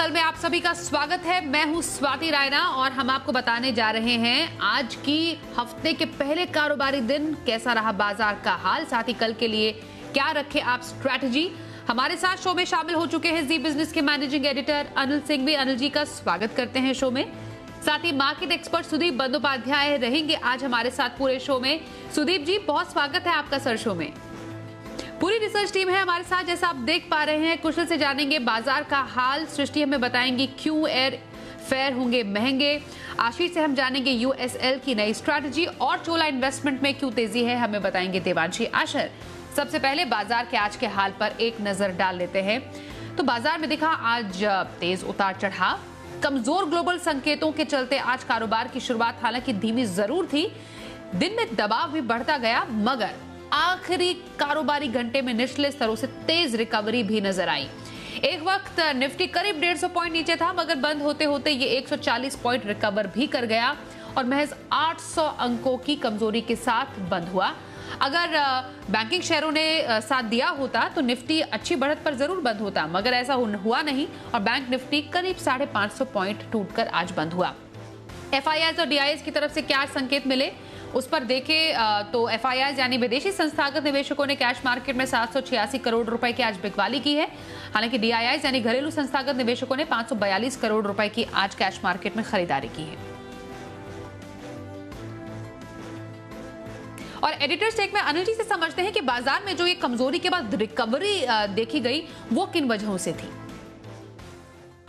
कल में आप सभी का स्वागत है। मैं हूं स्वाति रायना और हम आपको बताने जा रहे हैं आज की हफ्ते के पहले कारोबारी दिन कैसा रहा बाजार का हाल, साथ ही कल के लिए क्या रखे आप स्ट्रैटेजी। हमारे साथ शो में शामिल हो चुके हैं जी बिजनेस के मैनेजिंग एडिटर अनिल सिंह भी। अनिल जी का स्वागत करते हैं शो में। साथ ही मार्केट एक्सपर्ट सुदीप बंदोपाध्याय रहेंगे आज हमारे साथ पूरे शो में। सुदीप जी, बहुत स्वागत है आपका सर शो में। पूरी रिसर्च टीम है हमारे साथ, जैसा आप देख पा रहे हैं। कुशल से जानेंगे बाजार का हाल, सृष्टि हमें बताएंगी क्यों एयर फेयर होंगे महंगे, आशीष से हम जानेंगे यूएसएल की नई स्ट्रैटेजी और चोला इन्वेस्टमेंट में क्यों तेजी है, हमें बताएंगे देवांशी आशर। सबसे पहले बाजार के आज के हाल पर एक नजर डाल लेते हैं। तो बाजार में दिखा आज तेज उतार चढ़ाव, कमजोर ग्लोबल संकेतों के चलते आज कारोबार की शुरुआत हालांकि धीमी जरूर थी, दिन में दबाव भी बढ़ता गया, मगर आखिरी कारोबारी घंटे में निचले स्तरों से तेज रिकवरी भी नजर आई। एक वक्त निफ्टी करीब 150 पॉइंट नीचे था, मगर बंद होते होते ये 140 पॉइंट रिकवर भी कर गया और महज 800 अंकों की कमजोरी के साथ बंद हुआ। अगर बैंकिंग शेयरों ने साथ दिया होता तो निफ्टी अच्छी बढ़त पर जरूर बंद होता, मगर ऐसा हुआ नहीं और बैंक निफ्टी करीब 550 पॉइंट टूटकर आज बंद हुआ। एफआईआईज और डीआईएस की तरफ से क्या संकेत मिले उस पर देखें तो एफआईआईज यानी विदेशी संस्थागत निवेशकों ने कैश मार्केट में 786 करोड़ रुपए की आज बिकवाली की है। हालांकि डीआईआईज यानी घरेलू संस्थागत निवेशकों ने 542 करोड़ रुपए की आज कैश मार्केट में खरीदारी की है। और एडिटर स्टेक में अनिल जी से समझते हैं कि बाजार में जो ये कमजोरी के बाद रिकवरी देखी गई वो किन वजहों से थी।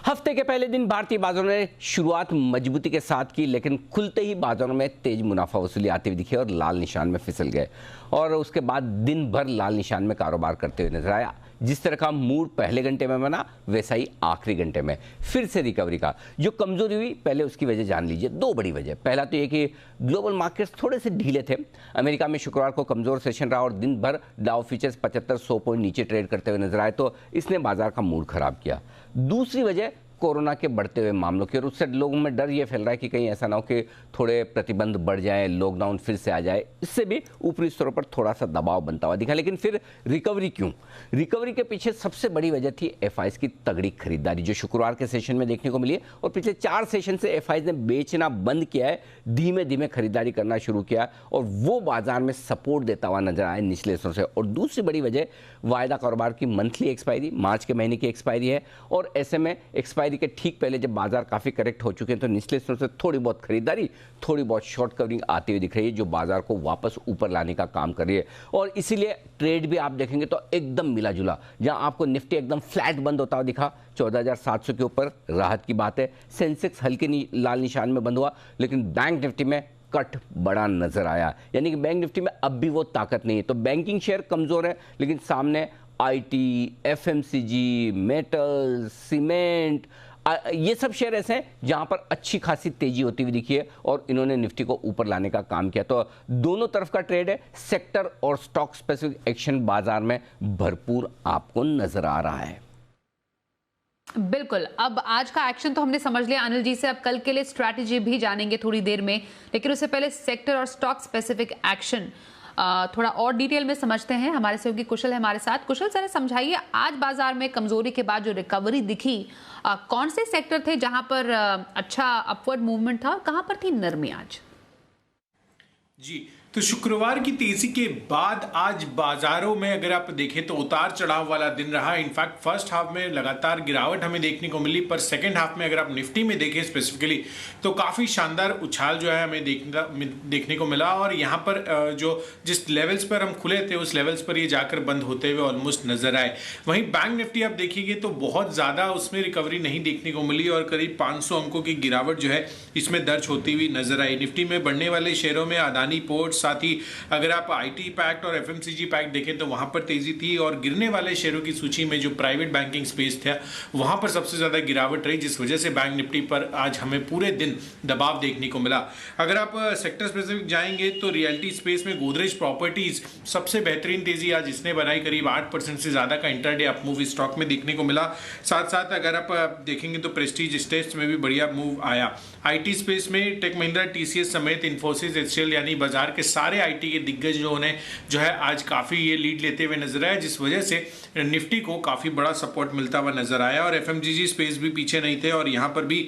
हफ्ते के पहले दिन भारतीय बाजारों ने शुरुआत मजबूती के साथ की, लेकिन खुलते ही बाजारों में तेज मुनाफा वसूली आती हुई दिखी और लाल निशान में फिसल गए और उसके बाद दिन भर लाल निशान में कारोबार करते हुए नजर आया। जिस तरह का मूड पहले घंटे में बना वैसा ही आखिरी घंटे में फिर से रिकवरी का जो कमजोरी हुई, पहले उसकी वजह जान लीजिए। दो बड़ी वजह, पहला तो ये कि ग्लोबल मार्केट्स थोड़े से ढीले थे। अमेरिका में शुक्रवार को कमजोर सेशन रहा और दिन भर डाउ फ्यूचर्स 75-100 पॉइंट नीचे ट्रेड करते हुए नजर आए, तो इसने बाजार का मूड खराब किया। दूसरी वजह कोरोना के बढ़ते हुए मामलों की, और उससे लोगों में डर ये फैल रहा है कि कहीं ऐसा ना हो कि थोड़े प्रतिबंध बढ़ जाए, लॉकडाउन फिर से आ जाए। इससे भी ऊपरी स्तरों पर थोड़ा सा दबाव बनता हुआ दिखा। लेकिन फिर रिकवरी क्यों? रिकवरी के पीछे सबसे बड़ी वजह थी एफआईआईज की तगड़ी खरीदारी जो शुक्रवार के सेशन में देखने को मिली और पिछले 4 सेशन से एफआईआईज ने बेचना बंद किया है, धीमे धीमे खरीदारी करना शुरू किया और वो बाजार में सपोर्ट देता हुआ नजर आया निचले स्तरों से। और दूसरी बड़ी वजह वायदा कारोबार की मंथली एक्सपायरी, मार्च के महीने की एक्सपायरी है और ऐसे में एक्सपायरी के ठीक पहले जब बाजार काफी करेक्ट हो चुके हैं तो निचले स्तरों से थोड़ी बहुत खरीदारी, थोड़ी बहुत शॉर्ट कवरिंग आती हुई दिख रही है जो बाजार को वापस ऊपर लाने का काम कर रही है। और इसीलिए ट्रेड भी आप देखेंगे तो एकदम मिला जुला, जहां आपको निफ्टी एकदम फ्लैट बंद होता हुआ दिखा 14,700 के ऊपर, राहत की बात है। सेंसेक्स हल्के लाल निशान में बंद हुआ, लेकिन बैंक निफ्टी में कट बड़ा नजर आया, यानी कि बैंक निफ्टी में अब भी वो ताकत नहीं है। तो बैंकिंग शेयर कमजोर है, लेकिन सामने आईटी, एफएमसीजी, मेटल, सीमेंट, ये सब शेयर ऐसे हैं जहां पर अच्छी खासी तेजी होती हुई दिखी है और इन्होंने निफ्टी को ऊपर लाने का काम किया। तो दोनों तरफ का ट्रेड है, सेक्टर और स्टॉक स्पेसिफिक एक्शन बाजार में भरपूर आपको नजर आ रहा है। बिल्कुल, अब आज का एक्शन तो हमने समझ लिया अनिल जी से, अब कल के लिए स्ट्रैटेजी भी जानेंगे थोड़ी देर में, लेकिन उससे पहले सेक्टर और स्टॉक स्पेसिफिक एक्शन थोड़ा और डिटेल में समझते हैं। हमारे सहयोगी कुशल है हमारे साथ। कुशल सर, समझाइए आज बाजार में कमजोरी के बाद जो रिकवरी दिखी, कौन से सेक्टर थे जहां पर अच्छा अपवर्ड मूवमेंट था और कहां पर थी नरमी आज? जी, तो शुक्रवार की तेजी के बाद आज बाजारों में अगर आप देखें तो उतार चढ़ाव वाला दिन रहा। इनफैक्ट फर्स्ट हाफ में लगातार गिरावट हमें देखने को मिली, पर सेकंड हाफ में अगर आप निफ्टी में देखें स्पेसिफिकली तो काफ़ी शानदार उछाल जो है हमें देखने को मिला और यहाँ पर जो जिस लेवल्स पर हम खुले थे उस लेवल्स पर ये जाकर बंद होते हुए ऑलमोस्ट नजर आए। वहीं बैंक निफ्टी आप देखिए तो बहुत ज़्यादा उसमें रिकवरी नहीं देखने को मिली और करीब 500 अंकों की गिरावट जो है इसमें दर्ज होती हुई नजर आई। निफ्टी में बढ़ने वाले शेयरों में अदानी पोर्ट्स, साथ ही अगर आप आईटी पैक्ट और एफएमसीजी पैक्ट देखें तो वहां पर तेजी थी और गिरने वाले शेयरों की सूची में जो प्राइवेट बैंकिंग स्पेस था वहां पर सबसे ज्यादा गिरावट रही, जिस वजह से बैंक निफ्टी पर आज हमें पूरे दिन दबाव देखने को मिला। अगर आप सेक्टर स्पेसिफिक जाएंगे तो रियल्टी स्पेस में गोदरेज प्रॉपर्टीज सबसे बेहतरीन तेजी आज इसने बनाई, करीब 8% से ज्यादा का इंटरडे अप मूव स्टॉक में देखने को मिला। साथ साथ अगर आप देखेंगे तो प्रेस्टीज स्टेट्स में भी बढ़िया मूव आया। आईटी स्पेस में टेक महिंद्रा, टीसीएस समेत इन्फोसिस, एचसीएल यानी बाजार के सारे आईटी के दिग्गज जो है आज काफ़ी ये लीड लेते हुए नजर आया, जिस वजह से निफ्टी को काफ़ी बड़ा सपोर्ट मिलता हुआ नजर आया। और एफएमजीजी स्पेस भी पीछे नहीं थे, और यहाँ पर भी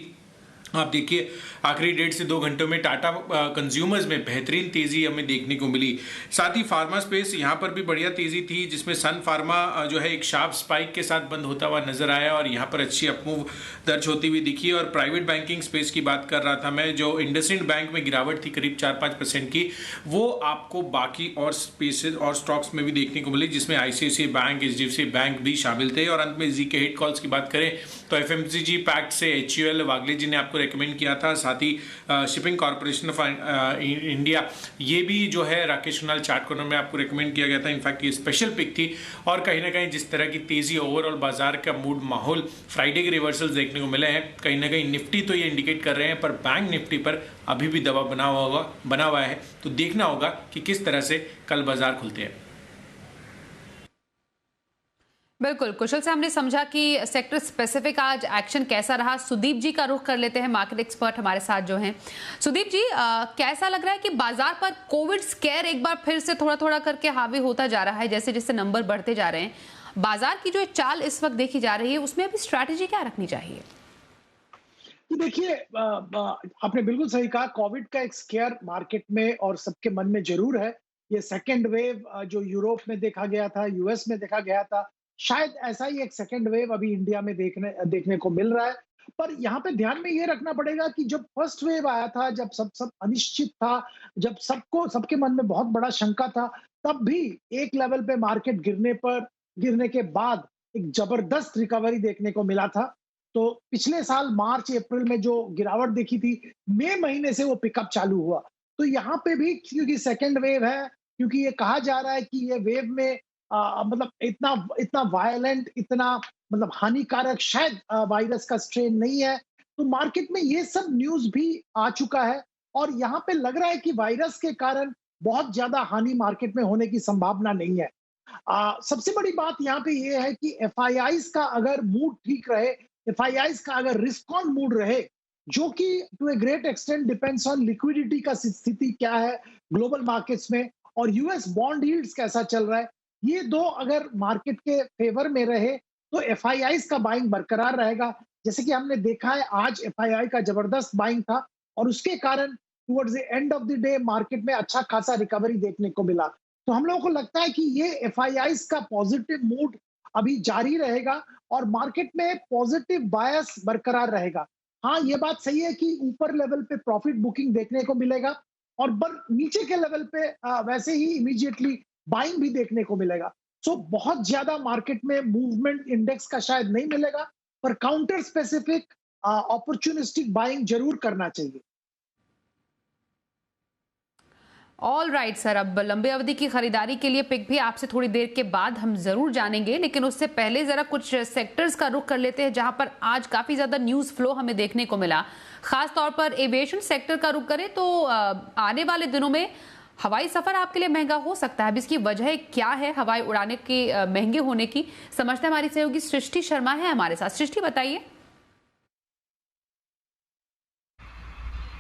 आप देखिए आखिरी 1.5 से 2 घंटों में टाटा कंज्यूमर्स में बेहतरीन तेजी हमें देखने को मिली। साथ ही फार्मा स्पेस यहाँ पर भी बढ़िया तेजी थी, जिसमें सन फार्मा जो है एक शार्प स्पाइक के साथ बंद होता हुआ नजर आया और यहाँ पर अच्छी अपमूव दर्ज होती हुई दिखी। और प्राइवेट बैंकिंग स्पेस की बात कर रहा था मैं, जो इंडसइंड बैंक में गिरावट थी करीब 4-5% की, वो आपको बाकी और स्पेसेस और स्टॉक्स में भी देखने को मिली, जिसमें आईसीआईसीआई बैंक, एचडीएफसी बैंक भी शामिल थे। और अंत में जी के हिट कॉल्स की बात करें तो एफएमसीजी पैक्ट से एचयूएल वागले जी ने आपको रेकमेंड किया था, साथ ही शिपिंग कॉर्पोरेशन ऑफ इंडिया ये भी जो है राकेश कुणाल चार्ट कॉर्नर में आपको रेकमेंड किया गया था। इनफैक्ट ये स्पेशल पिक थी। और कहीं ना कहीं जिस तरह की तेजी ओवरऑल बाजार का मूड माहौल फ्राइडे के रिवर्सल्स देखने को मिले हैं, कहीं ना कहीं निफ्टी तो ये इंडिकेट कर रहे हैं, पर बैंक निफ्टी पर अभी भी दबाव बना हुआ है। तो देखना होगा कि किस तरह से कल बाजार खुलते हैं। बिल्कुल, कुशल से हमने समझा कि सेक्टर स्पेसिफिक आज एक्शन कैसा रहा। सुदीप जी का रुख कर लेते हैं, मार्केट एक्सपर्ट हमारे साथ जो हैं। सुदीप जी, कैसा लग रहा है कि बाजार पर कोविड स्केयर एक बार फिर से थोड़ा थोड़ा करके हावी होता जा रहा है, जैसे जैसे नंबर बढ़ते जा रहे हैं? बाजार की जो चाल इस वक्त देखी जा रही है, उसमें अभी स्ट्रैटेजी क्या रखनी चाहिए? देखिए, आपने बिल्कुल सही कहा, कोविड का एक स्केयर मार्केट में और सबके मन में जरूर है। ये सेकेंड वेव जो यूरोप में देखा गया था, यूएस में देखा गया था, शायद ऐसा ही एक सेकेंड वेव अभी इंडिया में देखने को मिल रहा है। पर यहाँ पे ध्यान में ये रखना पड़ेगा कि जब फर्स्ट वेव आया था, जब सब अनिश्चित था, जब सबके मन में बहुत बड़ा शंका था, तब भी एक लेवल पे मार्केट गिरने के बाद एक जबरदस्त रिकवरी देखने को मिला था। तो पिछले साल मार्च अप्रैल में जो गिरावट देखी थी, मई महीने से वो पिकअप चालू हुआ। तो यहाँ पे भी क्योंकि सेकेंड वेव है, क्योंकि ये कहा जा रहा है कि ये वेव में मतलब इतना वायलेंट, इतना मतलब हानिकारक शायद वायरस का स्ट्रेन नहीं है, तो मार्केट में ये सब न्यूज भी आ चुका है। और यहाँ पे लग रहा है कि वायरस के कारण बहुत ज्यादा हानि मार्केट में होने की संभावना नहीं है। सबसे बड़ी बात यहाँ पे ये है कि एफआईआईज का अगर मूड ठीक रहे, एफआईआईज का अगर रिस्क ऑन मूड रहे, जो कि to a great extent depends on liquidity का स्थिति क्या है ग्लोबल मार्केट्स में, और यूएस बॉन्ड यील्ड्स कैसा चल रहा है, ये दो अगर मार्केट के फेवर में रहे तो एफआईआईज का बाइंग बरकरार रहेगा। जैसे कि हमने देखा है, आज एफआईआई का जबरदस्त बाइंग था और उसके कारण towards the end of the day market में अच्छा खासा रिकवरी देखने को मिला। तो हम लोगों को लगता है कि ये एफआईआईज का पॉजिटिव मूड अभी जारी रहेगा और मार्केट में पॉजिटिव बायस बरकरार रहेगा। हाँ, ये बात सही है कि ऊपर लेवल पे प्रॉफिट बुकिंग देखने को मिलेगा और नीचे के लेवल पे वैसे ही इमीडिएटली बाइंग भी देखने को मिलेगा। सो बहुत ज्यादा मार्केट में मूवमेंट इंडेक्स का शायद नहीं मिलेगा, पर काउंटर स्पेसिफिक अपॉर्चुनिस्टिक बाइंग जरूर करना चाहिए। ऑल राइट सर, अब लंबे अवधि की खरीदारी के लिए पिक भी आपसे थोड़ी देर के बाद हम जरूर जानेंगे, लेकिन उससे पहले जरा कुछ सेक्टर्स का रुख कर लेते हैं जहां पर आज काफी ज्यादा न्यूज फ्लो हमें देखने को मिला। खास तौर पर एविएशन सेक्टर का रुख करें तो आने वाले दिनों में हवाई सफर आपके लिए महंगा हो सकता है। अब इसकी वजह क्या है हवाई उड़ाने के महंगे होने की, समझते हमारी सहयोगी सृष्टि शर्मा है हमारे साथ। सृष्टि, बताइए।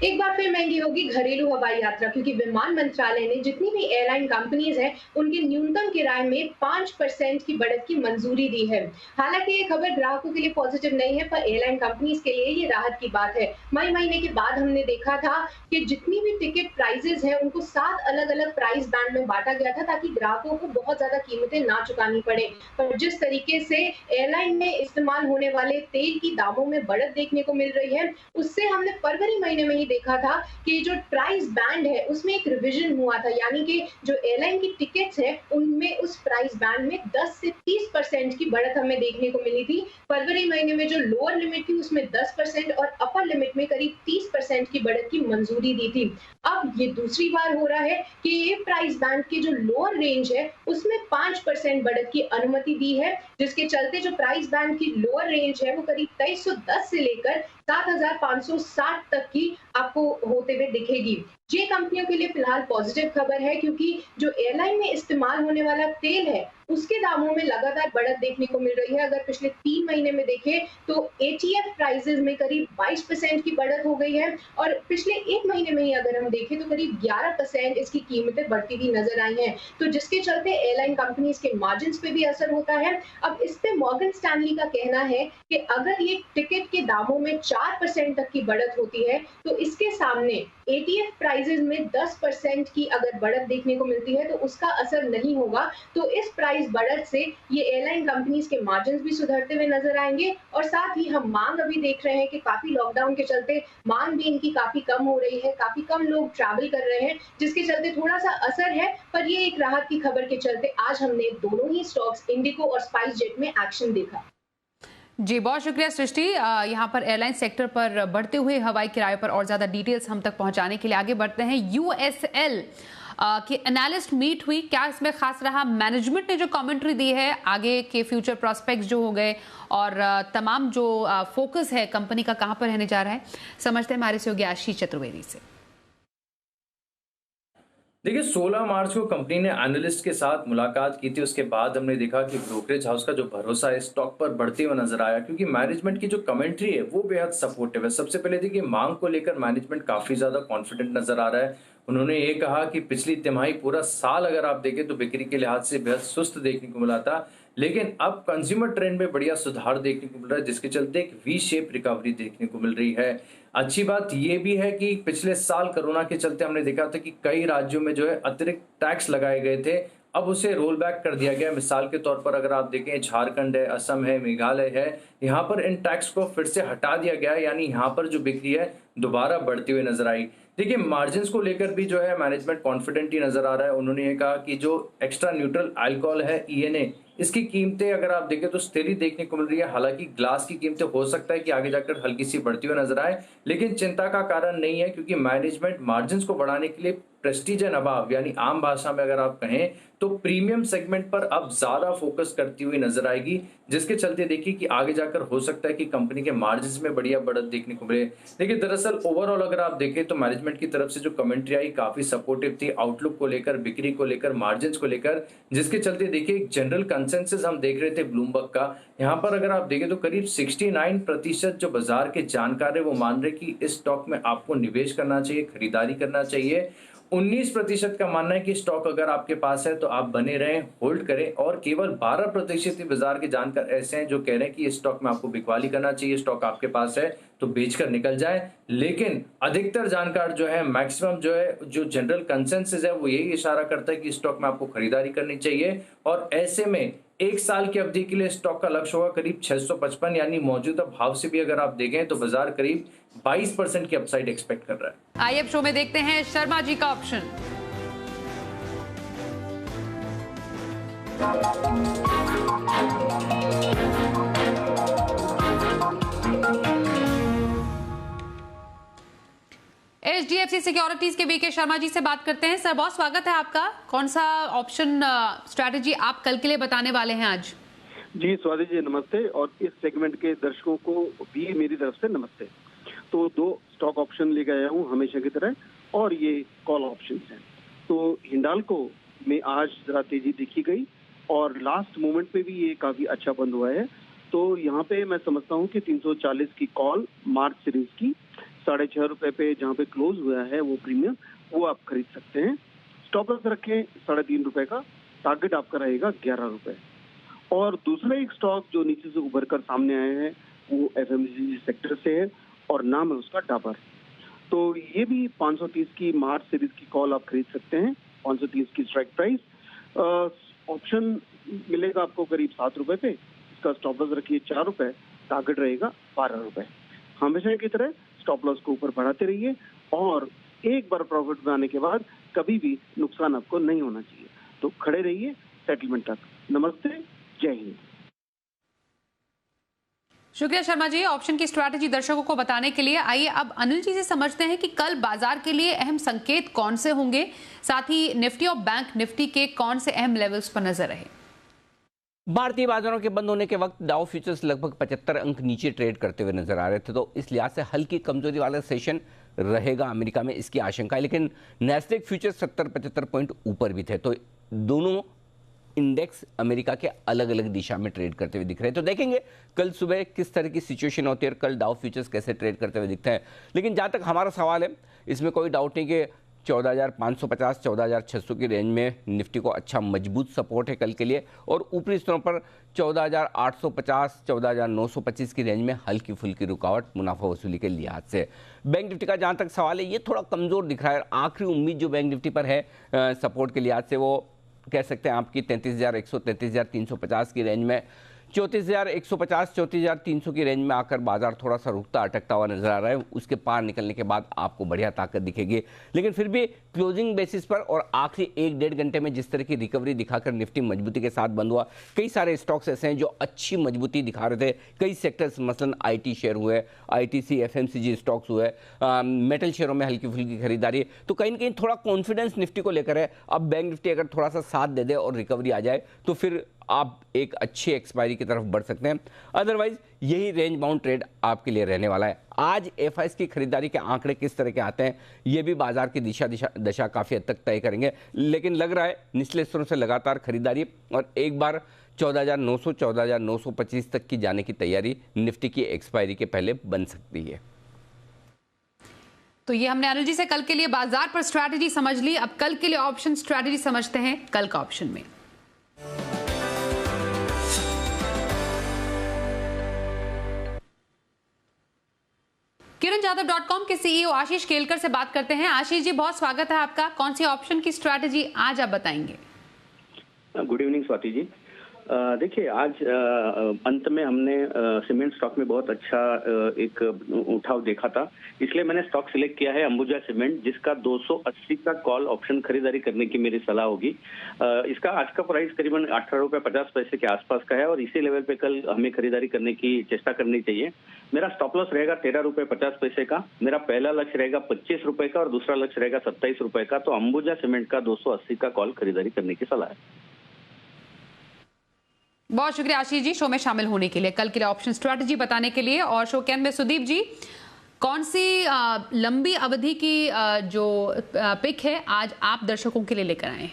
एक बार फिर महंगी होगी घरेलू हवाई यात्रा, क्योंकि विमान मंत्रालय ने जितनी भी एयरलाइन कंपनीज हैं उनके न्यूनतम किराए में 5% की बढ़त की मंजूरी दी है। हालांकि ये खबर ग्राहकों के लिए पॉजिटिव नहीं है, पर एयरलाइन कंपनीज के लिए ये राहत की बात है। मई महीने के बाद हमने देखा था कि जितनी भी टिकट प्राइसेस हैं उनको 7 अलग अलग प्राइस बैंड में बांटा गया था, ताकि ग्राहकों को बहुत ज्यादा कीमतें ना चुकानी पड़े। पर जिस तरीके से एयरलाइन में इस्तेमाल होने वाले तेल की दामों में बढ़त देखने को मिल रही है, उससे हमने फरवरी महीने में देखा था कि जो प्राइस बैंड है उसमें एक रिवीजन हुआ था, यानी कि जो एयरलाइन की टिकट्स है उनमें उस प्राइस बैंड में 10 से 30% की बढ़त हमें देखने को मिली थी। फरवरी महीने में जो लोअर लिमिट थी उसमें 10% और अपर लिमिट में करीब 30% की बढ़त की मंजूरी दी थी। अब ये दूसरी बार हो रहा है कि ये प्राइस बैंड की जो लोअर रेंज है उसमें 5% बढ़त की अनुमति दी है, जिसके चलते जो प्राइस बैंड की लोअर रेंज है वो करीब 2310 से लेकर 7560 तक की आपको होते हुए दिखेगी। ये कंपनियों के लिए फिलहाल पॉजिटिव खबर है, क्योंकि जो एयरलाइन में इस्तेमाल होने वाला तेल है उसके दामों में लगातार बढ़त देखने को मिल रही है। अगर पिछले 3 महीने में देखें तो ATF प्राइसेस में करीब 22% की बढ़त हो गई है और पिछले 1 महीने में ही अगर हम देखें तो करीब 11% इसकी कीमतें बढ़ती हुई नजर आई हैं। तो जिसके चलते एयरलाइन कंपनीज के मार्जिन्स पे भी असर होता है। अब इस पे मॉर्गन स्टैनली का कहना है कि अगर ये टिकट के दामों में 4% तक की बढ़त होती है तो इसके सामने ATF प्राइसेस में 10% की अगर बढ़त देखने को मिलती है तो उसका असर नहीं होगा। तो इस प्राइस बढ़त से ये एयरलाइन कंपनीज के मार्जिन्स भी सुधरते हुए नजर आएंगे और साथ ही हम मांग अभी देख रहे हैं कि काफी लॉकडाउन के चलते मांग भी इनकी काफी कम हो रही है, काफी कम लोग ट्रैवल कर रहे हैं, जिसके चलते थोड़ा सा असर है। पर ये एक राहत की खबर के चलते आज हमने दोनों ही स्टॉक्स इंडिगो और स्पाइस जेट में एक्शन देखा। जी, बहुत शुक्रिया सृष्टि, यहाँ पर एयरलाइन सेक्टर पर बढ़ते हुए हवाई किराए पर और ज्यादा डिटेल्स हम तक पहुंचाने के लिए आगे बढ़ते हैं। USL की एनालिस्ट मीट हुई, क्या इसमें खास रहा? मैनेजमेंट ने जो कमेंट्री दी है, आगे के फ्यूचर प्रोस्पेक्ट्स जो हो गए और तमाम जो फोकस है कंपनी का कहां पर रहने जा रहा है, समझते हैं हमारे सहयोगी आशीष चतुर्वेदी से। देखिए 16 मार्च को कंपनी ने एनालिस्ट के साथ मुलाकात की थी। उसके बाद हमने देखा कि ब्रोकरेज हाउस का जो भरोसा है स्टॉक पर बढ़ते हुए नजर आया, क्योंकि मैनेजमेंट की जो कमेंट्री है वो बेहद सपोर्टिव है। सबसे पहले देखिए मांग को लेकर मैनेजमेंट काफी ज्यादा कॉन्फिडेंट नजर आ रहा है। उन्होंने ये कहा कि पिछली तिमाही पूरा साल अगर आप देखें तो बिक्री के लिहाज से बेहद सुस्त देखने को मिला था, लेकिन अब कंज्यूमर ट्रेंड में बढ़िया सुधार देखने को मिल रहा है, जिसके चलते एक वी शेप रिकवरी देखने को मिल रही है। अच्छी बात यह भी है कि पिछले साल कोरोना के चलते हमने देखा था कि कई राज्यों में जो है अतिरिक्त टैक्स लगाए गए थे, अब उसे रोल बैक कर दिया गया। मिसाल के तौर पर अगर आप देखें झारखंड है, असम है, मेघालय है, यहाँ पर इन टैक्स को फिर से हटा दिया गया, यानी यहाँ पर जो बिक्री है दोबारा बढ़ती हुई नजर आई। देखिए मार्जिन्स को लेकर भी जो है मैनेजमेंट कॉन्फिडेंट ही नजर आ रहा है। उन्होंने ये कहा कि जो एक्स्ट्रा न्यूट्रल अल्कोहल है ENA, इसकी कीमतें अगर आप देखें तो स्थिर ही देखने को मिल रही है। हालांकि ग्लास की कीमतें हो सकता है कि आगे जाकर हल्की सी बढ़ती हुई नजर आए, लेकिन चिंता का कारण नहीं है, क्योंकि मैनेजमेंट मार्जिन्स को बढ़ाने के लिए प्रेस्टीज एंड अबव, यानी आम भाषा में अगर आप कहें तो प्रीमियम सेगमेंट पर अब ज्यादा फोकस करती हुई नजर आएगी, जिसके चलते देखिए कि आगे जाकर हो सकता है कि कंपनी के मार्जिन्स में बढ़िया बढ़त देखने को मिले। देखिए दरअसल ओवरऑल अगर आप देखें तो मैनेजमेंट की तरफ से जो कमेंट्री आई काफी सपोर्टिव थी, आउटलुक को लेकर, बिक्री को लेकर, मार्जिन्स को लेकर, जिसके चलते देखिए एक जनरल कंसेंसस हम देख रहे थे ब्लूमबर्ग का। यहाँ पर अगर आप देखें तो करीब 69% जो बाजार के जानकार है वो मान रहे कि इस स्टॉक में आपको निवेश करना चाहिए, खरीदारी करना चाहिए। 19% का मानना है कि स्टॉक अगर आपके पास है तो आप बने रहें, होल्ड करें, और केवल 12% ही बाजार के जानकार ऐसे हैं जो कह रहे हैं कि इस स्टॉक में आपको बिकवाली करना चाहिए, स्टॉक आपके पास है तो बेचकर निकल जाए। लेकिन अधिकतर जानकार जो है, मैक्सिमम जो है, जो जनरल कंसेंसस है वो यही इशारा करता है कि स्टॉक में आपको खरीदारी करनी चाहिए, और ऐसे में 1 साल की अवधि के लिए स्टॉक का लक्ष्य होगा करीब 655, यानी मौजूदा भाव से भी अगर आप देखें तो बाजार करीब 22% की अपसाइड एक्सपेक्ट कर रहा है। आइए अब शो में देखते हैं शर्मा जी का ऑप्शन। HDFC सिक्योरिटीज के VK शर्मा जी से बात करते हैं। सर बहुत स्वागत है आपका। कौन सा ऑप्शन स्ट्रैटेजी आप कल के लिए बताने वाले हैं आज? जी स्वाति जी नमस्ते, और इस सेगमेंट के दर्शकों को भी मेरी तरफ से नमस्ते। तो 2 स्टॉक ऑप्शन लेके आया हूँ हमेशा की तरह, और ये कॉल ऑप्शन हैं। तो हिंडाल्को में आज जरा तेजी देखी गई और लास्ट मोमेंट पे भी ये काफी अच्छा बंद हुआ है। तो यहाँ पे मैं समझता हूँ कि 340 की कॉल मार्च सीरीज की 6.5 रुपए पे जहाँ पे क्लोज हुआ है वो प्रीमियम, वो आप खरीद सकते हैं। स्टॉप लॉस रखें 3.5 रुपए का, टारगेट आपका रहेगा 11 रुपए। और दूसरा एक स्टॉक जो नीचे से उभर कर सामने आए हैं वो FMCG सेक्टर से है और नाम है उसका डाबर। तो ये भी 530 की मार्च सीरीज की कॉल आप खरीद सकते हैं, 530 की स्ट्राइक प्राइस। ऑप्शन मिलेगा आपको करीब 7 रुपए पे, इसका स्टॉप लॉस रखिए 4 रुपए, टारगेट रहेगा 12 रुपए। हमेशा की तरह स्टॉप लॉस को ऊपर बढ़ाते रहिए, और एक बार प्रॉफिट में आने के बाद कभी भी नुकसान आपको नहीं होना चाहिए, तो खड़े रहिए सेटलमेंट तक। नमस्ते, जय हिंद। शुक्रिया शर्मा जी ऑप्शन की स्ट्रैटेजी दर्शकों को बताने के लिए। आइए अब अनिल जी से समझते हैं कि कल बाजार के लिए अहम संकेत कौन से होंगे, साथ ही निफ्टी और बैंक निफ्टी के कौन से अहम लेवल्स पर नजर रहे। भारतीय बाजारों के बंद होने के वक्त डाउ फ्यूचर्स लगभग 75 अंक नीचे ट्रेड करते हुए नजर आ रहे थे, तो इस लिहाज से हल्की कमजोरी वाला सेशन रहेगा अमेरिका में, इसकी आशंका है। लेकिन नैस्डैक फ्यूचर 70-75 पॉइंट ऊपर भी थे, तो दोनों इंडेक्स अमेरिका के अलग अलग दिशा में ट्रेड करते हुए दिख रहे हैं। तो देखेंगे कल सुबह किस तरह की सिचुएशन होती है और कल डाउ फ्यूचर्स कैसे ट्रेड करते हुए दिखते हैं। लेकिन जहां तक हमारा सवाल है, इसमें कोई डाउट नहीं कि 14,550 14,600 की रेंज में निफ्टी को अच्छा मजबूत सपोर्ट है कल के लिए, और ऊपरी स्तरों पर 14,850 14,925 की रेंज में हल्की फुल्की रुकावट मुनाफा वसूली के लिहाज से। बैंक निफ्टी का जहां तक सवाल है, ये थोड़ा कमजोर दिख रहा है। आखिरी उम्मीद जो बैंक निफ्टी पर है सपोर्ट के लिहाज से, वो कह सकते हैं आपकी 33,100 33,350 की रेंज में, 34,150 34,300 की रेंज में आकर बाजार थोड़ा सा रुकता अटकता हुआ नजर आ रहा है। उसके पार निकलने के बाद आपको बढ़िया ताकत दिखेगी। लेकिन फिर भी क्लोजिंग बेसिस पर और आखिरी 1-1.5 घंटे में जिस तरह की रिकवरी दिखाकर निफ्टी मजबूती के साथ बंद हुआ, कई सारे स्टॉक्स ऐसे हैं जो अच्छी मजबूती दिखा रहे थे। कई सेक्टर्स मसलन IT शेयर हुए, ITC FMCG स्टॉक्स हुए, मेटल शेयरों में हल्की फुल्की खरीदारी, तो कहीं ना कहीं थोड़ा कॉन्फिडेंस निफ्टी को लेकर है। अब बैंक निफ्टी अगर थोड़ा सा साथ दे दे और रिकवरी आ जाए तो फिर आप एक अच्छी एक्सपायरी की तरफ बढ़ सकते हैं। अदरवाइज यही रेंज बाउंड ट्रेड आपके लिए रहने वाला है। आज FIs की खरीदारी के आंकड़े किस तरह के आते हैं, ये भी बाजार की दशा काफी हद तक तय करेंगे। लेकिन लग रहा है निचले स्तरों से लगातार खरीदारी और एक बार 14,900 14,925 तक की जाने की तैयारी निफ्टी की एक्सपायरी के पहले बन सकती है। तो ये हमने अनिल जी से कल के लिए बाजार पर स्ट्रैटेजी समझ ली। अब कल के लिए ऑप्शन स्ट्रैटेजी समझते हैं कल का ऑप्शन में। kiranjadhav.com के CEO आशीष केलकर से बात करते हैं। आशीष जी, बहुत स्वागत है आपका। कौन सी ऑप्शन की स्ट्रैटेजी आज आप बताएंगे? Good evening Swati ji. देखिए, आज अंत में हमने सीमेंट स्टॉक में बहुत अच्छा एक उठाव देखा था, इसलिए मैंने स्टॉक सिलेक्ट किया है अंबुजा सीमेंट, जिसका 280 का कॉल ऑप्शन खरीदारी करने की मेरी सलाह होगी। इसका आज का प्राइस करीबन 18 रुपये 50 पैसे के आसपास का है और इसी लेवल पे कल हमें खरीदारी करने की चेष्टा करनी चाहिए। मेरा स्टॉप लॉस रहेगा 13 रुपये 50 पैसे का, मेरा पहला लक्ष्य रहेगा 25 रुपए का और दूसरा लक्ष्य रहेगा 27 रुपए का। तो अंबुजा सीमेंट का 280 का कॉल खरीदारी करने की सलाह है। बहुत शुक्रिया आशीष जी शो में शामिल होने के लिए, कल के लिए ऑप्शन स्ट्रैटेजी बताने के लिए। और शो के अंत में सुदीप जी, कौन सी लंबी अवधि की जो पिक है आज आप दर्शकों के लिए लेकर आए हैं?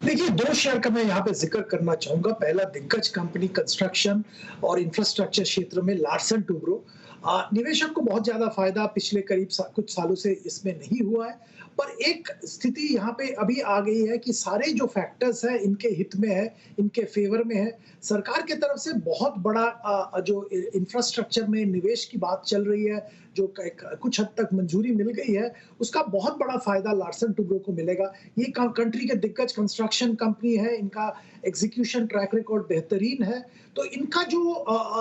देखिए, 2 शेयर का मैं यहाँ पे जिक्र करना चाहूंगा। पहला, दिग्गज कंपनी कंस्ट्रक्शन और इंफ्रास्ट्रक्चर क्षेत्र में लार्सन टुब्रो। निवेशक को बहुत ज्यादा फायदा पिछले करीब कुछ सालों से इसमें नहीं हुआ है, पर एक स्थिति यहाँ पे अभी आ गई है कि सारे जो फैक्टर्स हैं इनके हित में है, इनके फेवर में है। सरकार की तरफ से बहुत बड़ा जो इंफ्रास्ट्रक्चर में निवेश की बात चल रही है, जो कुछ हद तक मंजूरी मिल गई है, उसका बहुत बड़ा फायदा लार्सन टुब्रो को मिलेगा। ये कंट्री के दिग्गज कंस्ट्रक्शन कंपनी है, इनका एग्जीक्यूशन ट्रैक रिकॉर्ड बेहतरीन है, तो इनका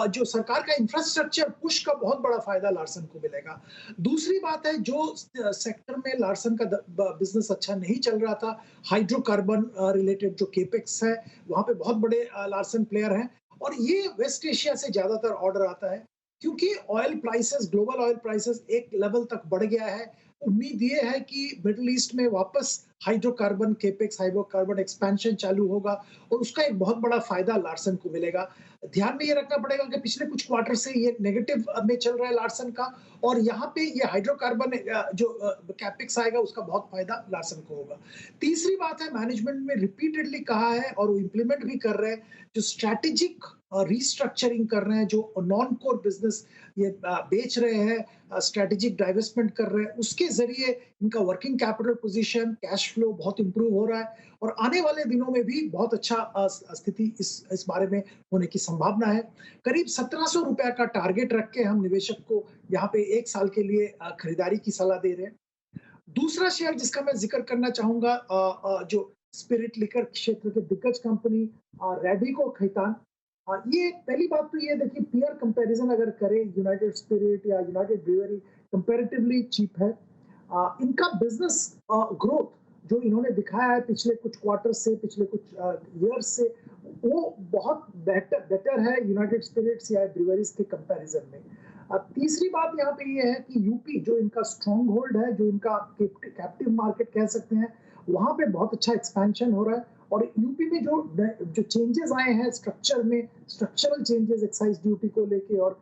जो सरकार का इंफ्रास्ट्रक्चर पुश का बहुत बड़ा फायदा लार्सन को मिलेगा। दूसरी बात है, जो सेक्टर में लार्सन का बिजनेस अच्छा नहीं चल रहा था, हाइड्रोकार्बन रिलेटेड जो केपेक्स है, वहां पे बहुत बड़े लार्सन प्लेयर हैं और ये वेस्ट एशिया से ज्यादातर ऑर्डर आता है क्योंकि oil prices, global oil prices एक लेवल तक बढ़ गया है। उम्मीद ये है कि मिडिल ईस्ट में वापस हाइड्रोकार्बन केपेक्स, हाइड्रोकार्बन एक्सपेंशन चालू होगा और उसका एक बहुत बड़ा फायदा लार्सन को मिलेगा। ध्यान में ये रखना पड़ेगा कि पिछले कुछ क्वार्टर से ये नेगेटिव में चल रहा है लार्सन का, और यहाँ पे ये हाइड्रोकार्बन जो कैपेक्स आएगा उसका बहुत फायदा लार्सन को होगा। तीसरी बात है, मैनेजमेंट में रिपीटेडली कहा है और वो इम्प्लीमेंट भी कर रहे हैं, जो स्ट्रैटेजिक रीस्ट्रक्चरिंग कर रहे हैं, जो नॉन कोर बिजनेस ये बेच रहे हैं, स्ट्रैटेजिक डाइवेस्टमेंट कर रहे हैं, उसके जरिए इनका working capital position, cash flow बहुत इंप्रूव हो रहा है और आने वाले दिनों में भी बहुत अच्छा स्थिति इस बारे में होने की संभावना है। करीब 1700 रुपए का टारगेट रख के हम निवेशक को यहाँ पे 1 साल के लिए खरीदारी की सलाह दे रहे हैं। दूसरा शेयर जिसका मैं जिक्र करना चाहूंगा, जो स्पिरिट लिकर क्षेत्र के दिग्गज कंपनी रैडिको खैतान। ये पहली बात तो ये देखिए, पीयर कंपैरिजन अगर करें, यूनाइटेड स्पिरिट या यूनाइटेड ब्रूअरी कंपैरेटिवली चीप है। इनका बिजनेस ग्रोथ जो इन्होंने दिखाया है पिछले कुछ क्वार्टर से, पिछले कुछ ईयर्स से, वो बहुत बेटर है यूनाइटेड स्पिरिट्स या ब्रूअरीज के कंपैरिजन में। तीसरी बात यहाँ पे ये है कि यूपी जो इनका स्ट्रॉन्ग होल्ड है, जो इनका कैप्टिव मार्केट कह सकते हैं, वहां पे बहुत अच्छा एक्सपेंशन हो रहा है और यूपी में जो चेंजेस आए हैं स्ट्रक्चर में, स्ट्रक्चरल चेंजेस एक्साइज ड्यूटी को लेके और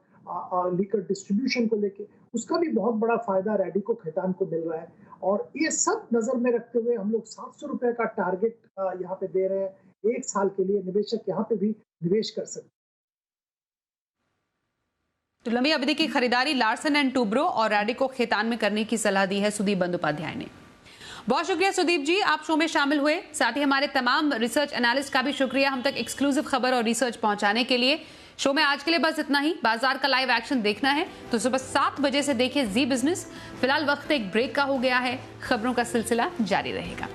लीकर डिस्ट्रीब्यूशन को लेके, उसका भी बहुत बड़ा फायदा रैडिको खैतान को मिल रहा है। और ये सब नजर में रखते हुए हम लोग 700 रुपए का टारगेट यहाँ पे दे रहे हैं। 1 साल के लिए निवेशक यहाँ पे भी निवेश कर सकते हैं। तो लंबी अवधि की खरीदारी लार्सन एंड टूब्रो और रैडिको खैतान में करने की सलाह दी है सुदीप बंदोपाध्याय ने। बहुत शुक्रिया सुदीप जी, आप शो में शामिल हुए। साथ ही हमारे तमाम रिसर्च एनालिस्ट का भी शुक्रिया हम तक एक्सक्लूसिव खबर और रिसर्च पहुंचाने के लिए। शो में आज के लिए बस इतना ही। बाजार का लाइव एक्शन देखना है तो सुबह 7 बजे से देखिए जी बिजनेस। फिलहाल वक्त एक ब्रेक का हो गया है, खबरों का सिलसिला जारी रहेगा।